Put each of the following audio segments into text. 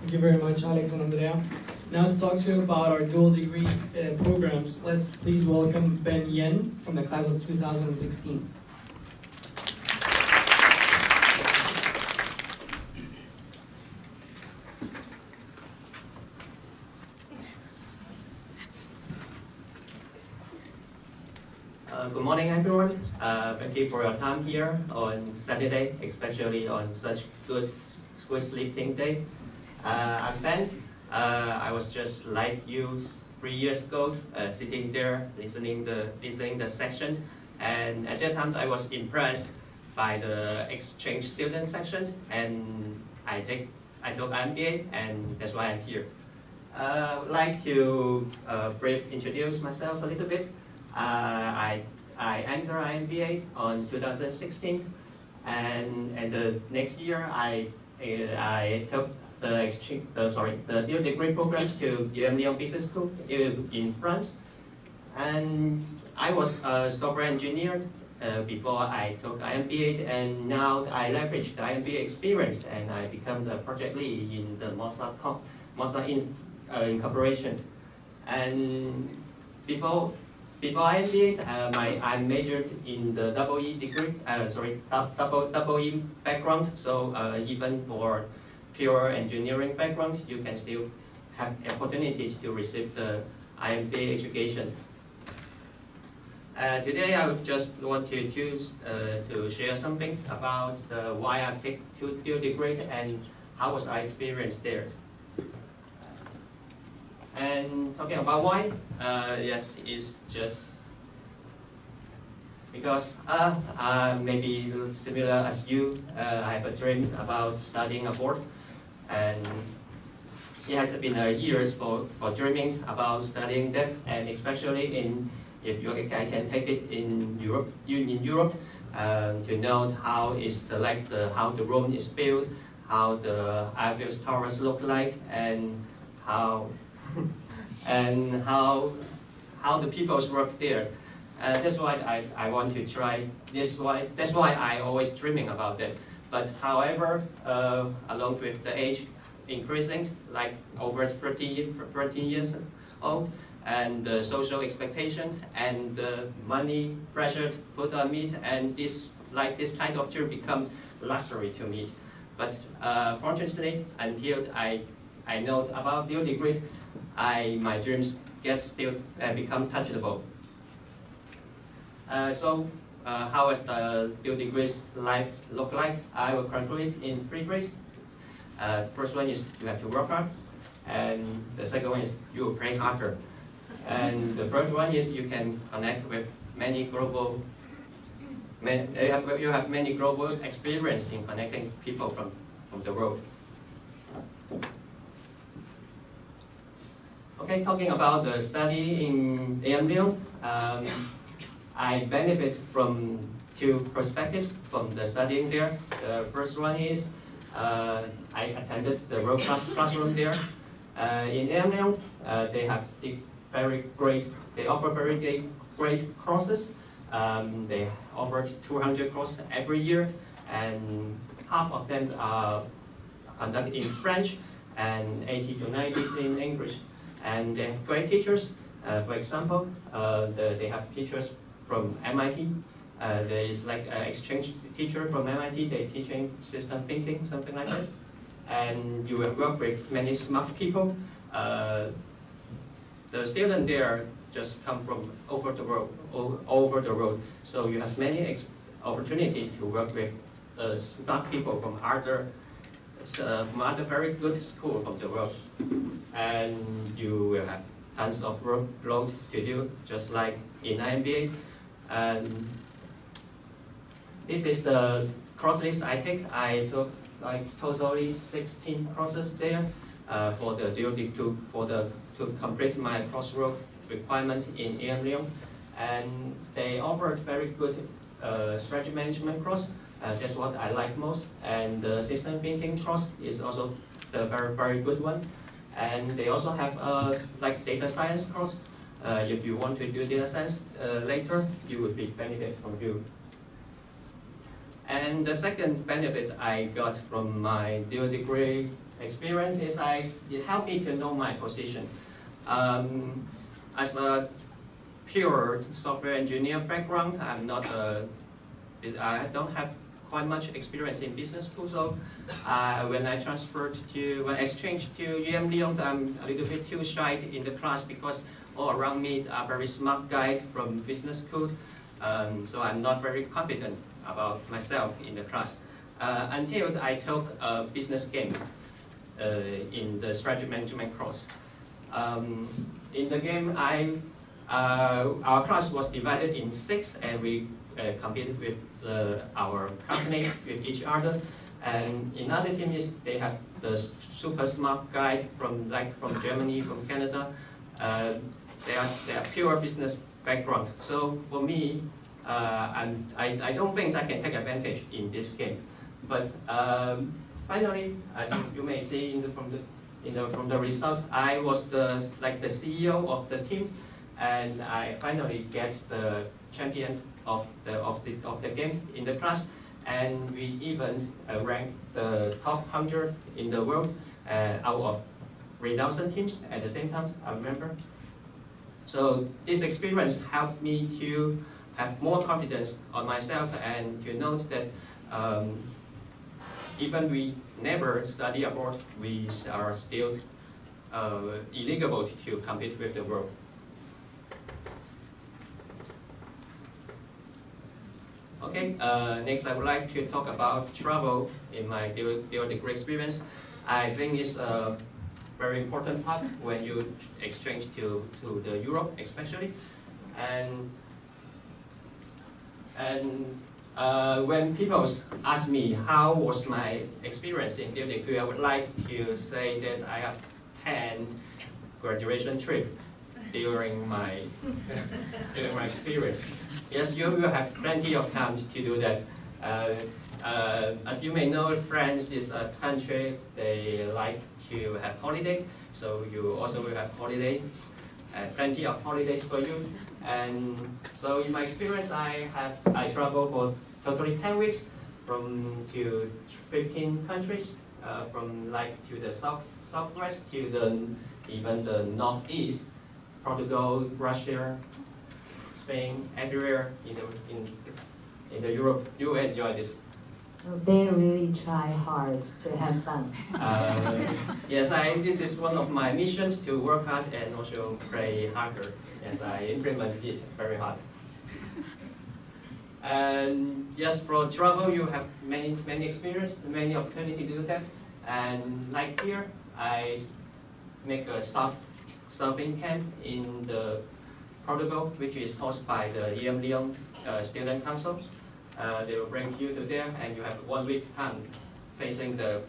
Thank you very much, Alex and Andrea. Now to talk to you about our dual degree programs, let's please welcome Ben Yen from the class of 2016. Good morning, everyone. Thank you for your time here on Saturday, especially on such good sleeping day. I'm Ben. I was just like you 3 years ago, sitting there listening the section, and at that time I was impressed by the exchange student section, and I took IMBA, and that's why I'm here. I'd like to brief introduce myself a little bit. I entered IMBA on 2016, and the next year I took the dual degree programs to Alumni Business School in France, and I was a software engineer before I took IMBA, and now I leveraged the IMBA experience and I become the project lead in the Mazda Incorporation. And before IMBA, I majored in the double E background. So even for pure engineering background, you can still have opportunities to receive the IMBA education. Today, I would just want to choose to share something about why I take dual degree and how was I experienced there. And talking about why, yes, it's just because maybe similar as you, I have a dream about studying abroad, and it has been years for dreaming about studying that, and especially if I can take it in Europe, to know how is how the Rome is built, how the Eiffel Towers look like, and how the peoples work there. That's why I want to try this. That's why I always dreaming about that. But however, along with the age increasing, like over 30 years old, and the social expectations and the money pressure put on me, and this kind of dream becomes luxury to me. But fortunately, until I know about dual degree, my dreams become touchable. So how does the dual degrees life look like? I will conclude in 3 phases. The first one is you have to work hard, and the second one is you will pray harder, and the third one is you can connect with many global. You have many global experience in connecting people from the world. Okay, talking about the study in AMBA, I benefit from 2 perspectives from the studying there. The first one is I attended the world-class classroom there. In AMBA, they offer very great courses. They offer 200 courses every year, and half of them are conducted in French and 80 to 90 in English. And they have great teachers. For example, they have teachers from MIT. There is like an exchange teacher from MIT. They're teaching system thinking, something like that. And you will work with many smart people. The students there just come from all over the world. So you have many opportunities to work with smart people from other very good schools from the world. And you will have tons of workload to do, just like in IMBA. And this is the course list I take. I took like totally 16 courses there for the to complete my coursework requirement in AMBA. And they offered very good strategy management course. That's what I like most. And the system thinking course is also the very good one. And they also have like data science course. If you want to do data science later, you will be benefit from you. And the second benefit I got from my dual degree experience is it helped me to know my position. As a pure software engineer background, I don't have quite much experience in business school. So when I exchanged to Lyon, I'm a little bit too shy in the class because all around me are very smart guys from business school. So I'm not very confident about myself in the class until I took a business game in the strategy management course. In the game, our class was divided in 6, and we competed with our classmates with each other. And in other teams, they have the super smart guy from Germany, from Canada. They are pure business background. So for me, I don't think I can take advantage in this game. But finally, as you may see from the result, I was the CEO of the team, and I finally get the champion of the game in the class, and we even ranked the top 100 in the world out of 3,000 teams at the same time, I remember. So this experience helped me to have more confidence on myself and to note that even we never study abroad, we are still eligible to compete with the world. Okay, next I would like to talk about travel in my dual degree experience. I think it's a very important part when you exchange to the Europe especially. And when people ask me how was my experience in dual degree, I would like to say that I have 10 graduation trips during my experience. Yes, you will have plenty of time to do that. As you may know, France is a country they like to have holiday, so you also will have holiday, plenty of holidays for you. And so in my experience, I travel for totally 10 weeks to 15 countries, from to the southwest to even the northeast, Portugal, Russia, Spain, everywhere in the Europe. You enjoy this. So they really try hard to have fun. Yes, this is one of my missions, to work hard and also play harder. Yes, I implement it very hard. And yes, for travel, you have many experience, many opportunity to do that. And like here, I make a surfing camp in the Portugal, which is hosted by the IMBA Student Council. They will bring you to there, and you have 1 week time facing the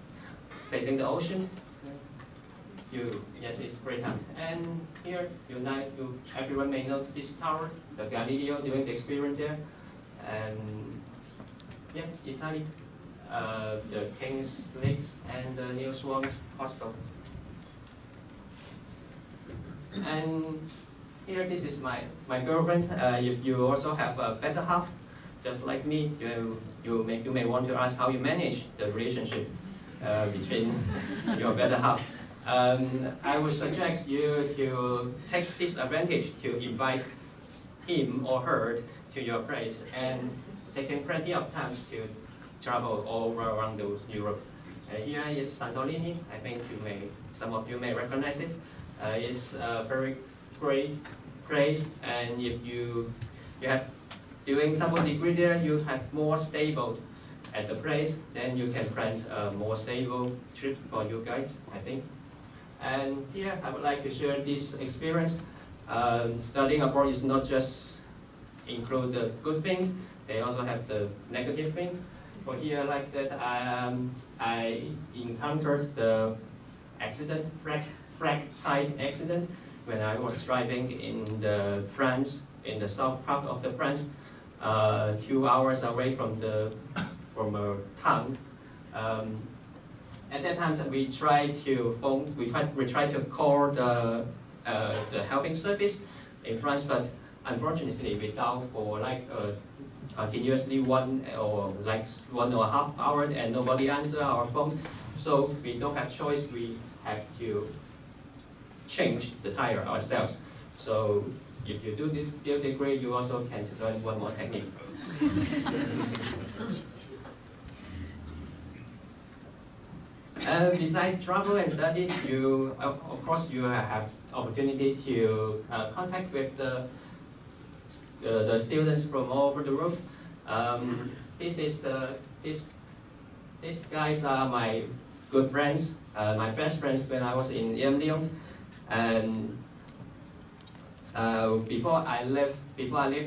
ocean. Yes, it's great time. And here, everyone may know this tower, the Galileo, doing the experience there. And yeah, Italy, the King's Lakes and the New Swans Hostel. And here, this is my girlfriend. If you also have a better half, just like me, you may want to ask how you manage the relationship between your better half. I would suggest you to take this advantage to invite him or her to your place, and taking plenty of time to travel all around Europe. Here is Santorini. I think some of you may recognize it. It's a very great place, and if you have doing double degree there, you have more stable at the place, then you can plan a more stable trip for you guys, I think. And here I would like to share this experience. Studying abroad is not just include the good things, they also have the negative things. For here, like that, I encountered the accident, flag type accident, when I was driving in France, in the south part of the France, 2 hours away from a town. At that time, we tried to call the helping service in France, but unfortunately, we dialed for continuously 1.5 hours and nobody answer our phone. So we don't have choice, we have to change the tire ourselves. So if you do the dual degree, you also can learn one more technique. Besides travel and study, you of course you have opportunity to contact with the students from all over the world. These guys are my good friends, my best friends when I was in IMBA, and before I left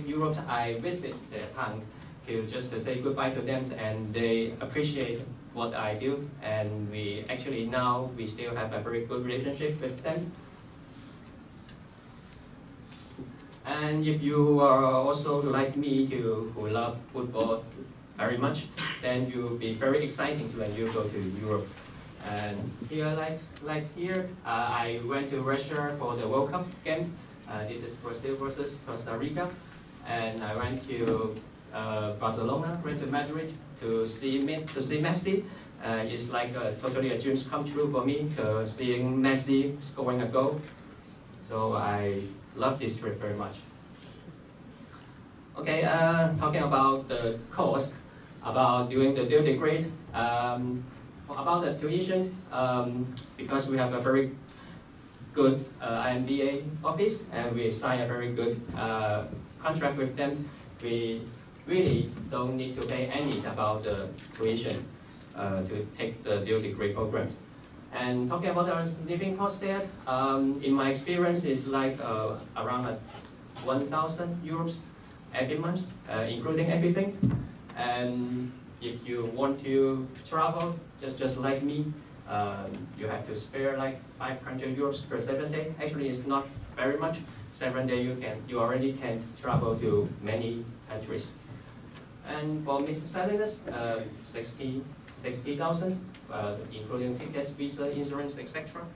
Europe, I visited their town to say goodbye to them, and they appreciate what I do, and we still have a very good relationship with them. And if you are also like me who love football very much, then you'll be very exciting when you go to Europe. And here, like here, I went to Russia for the World Cup game. This is Brazil versus Costa Rica, and I went to Barcelona, went to Madrid to see Messi. It's like totally a dream come true for me to seeing Messi scoring a goal. So I love this trip very much. Okay, talking about the course, about doing the dual degree, about the tuition, because we have a very good IMBA office and we sign a very good contract with them, we really don't need to pay any about the tuition to take the dual degree program. And talking about our living cost there, in my experience, it's like around 1,000 euros every month, including everything. And if you want to travel, just like me, you have to spare like 500 euros per 7 day. Actually, it's not very much. 7 days you already can travel to many countries. And for miscellaneous, 60,000, including tickets, visa, insurance, etc.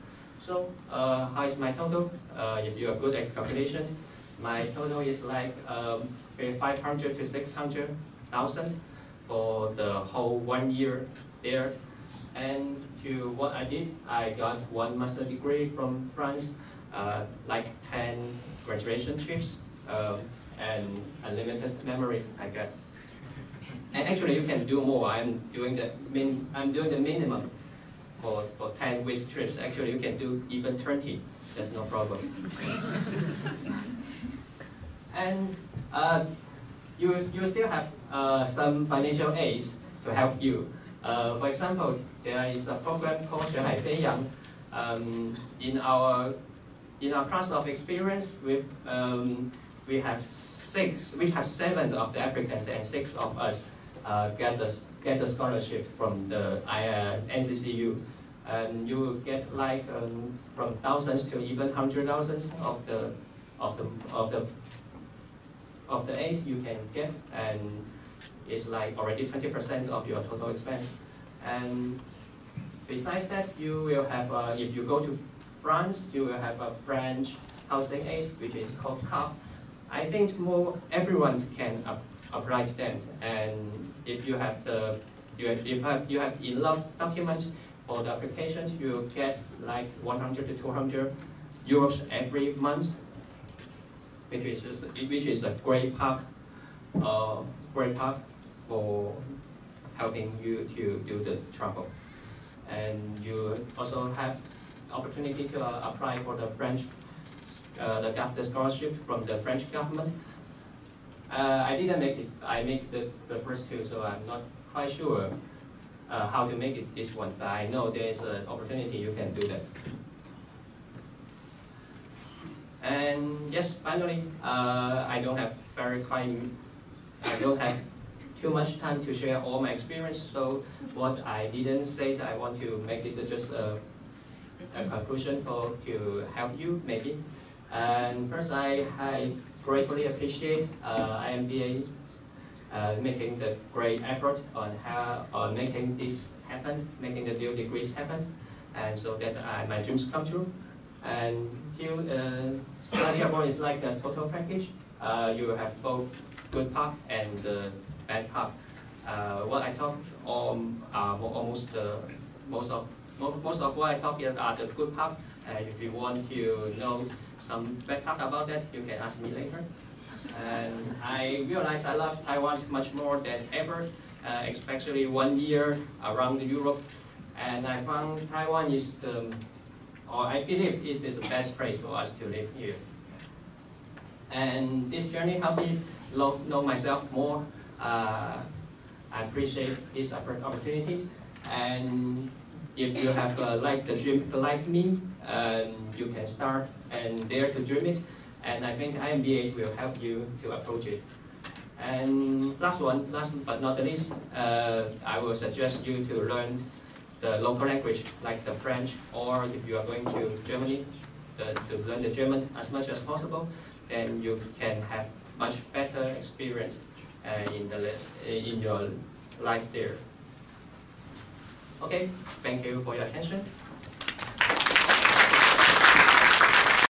So how is my total? If you are good at calculation, my total is like 500 to 600,000 for the whole 1 year there. And to what I did, I got 1 master degree from France, like 10 graduation trips, and unlimited memory I got. And actually, you can do more. I'm doing the minimum for 10 week trips. Actually, you can do even 20. There's no problem. And you still have some financial aids to help you. For example, there is a program called 学海飞扬. In our class of experience, we have 7 of the applicants and 6 of us get the scholarship from the NCCU, and you get like from thousands to even 100,000 of the aid you can get, and it's like already 20% of your total expense. And besides that, you will have if you go to France, you will have a French housing aid, which is called CAF. I think everyone can apply to them, and if you have you have enough documents for the applications, you get like 100 to 200 euros every month, which is a great part for helping you to do the travel. And you also have opportunity to apply for the French the scholarship from the French government. I didn't make it. I made the first 2, so I'm not quite sure how to make it this one. But I know there's an opportunity you can do that. And yes, finally, I don't have too much time to share all my experience. So what I didn't say, I want to make it just a conclusion to help you maybe. And first, I gratefully appreciate IMBA making the great effort on making this happen, making the dual degrees happen, and so that my dreams come true. And study abroad is like a total package. you have both good part and bad part. What I talk almost most of what I talk here are the good part. If you want to know some bad part about that, you can ask me later. And I realize I love Taiwan much more than ever, especially 1 year around Europe. And I found Taiwan is I believe is the best place for us to live here. And this journey helped me know myself more. I appreciate this opportunity. And if you have like the dream like me, you can start and dare to dream it. And I think IMBA will help you to approach it. And last but not the least, I will suggest you to learn the local language like the French, or if you are going to Germany, to learn the German as much as possible, then you can have much better experience in your life there. Okay, thank you for your attention.